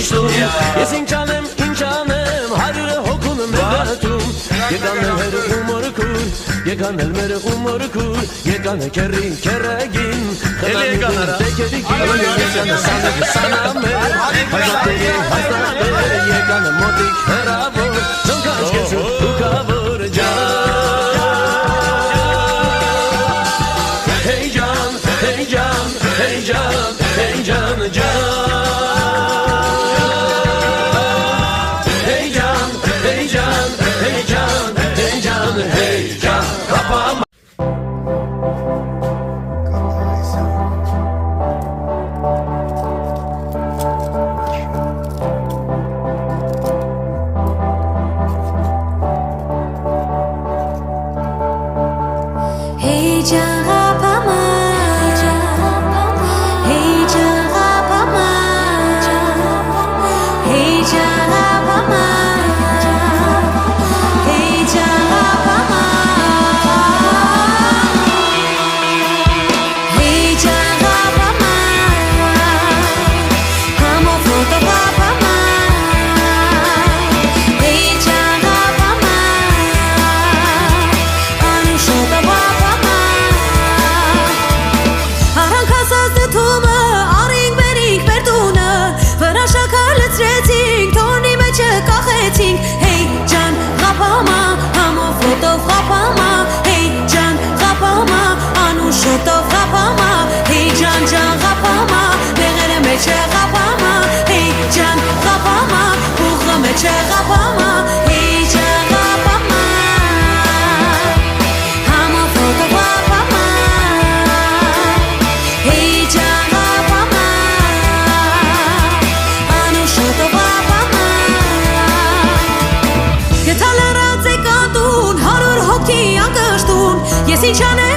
ճշտում Ես ինչ անեմ, հարյուրը հոգուն մեղատում Եկան էլ հերը ու մորքուր Եկան էլ մերը ու մորքուր Եկան է կերի, կերագին Խելամիդին, տեկերիկին Եկան է սանագ, սանամեր Հազատերի, հազատեր Եկան է մոտիկ, հերավոր Զոնքաչ կեցու, ուկավոր ջան Հեյ ջան, հեյ ջան, հեյ ջան, հեյ ջան, ջան Ես ինչ անեմ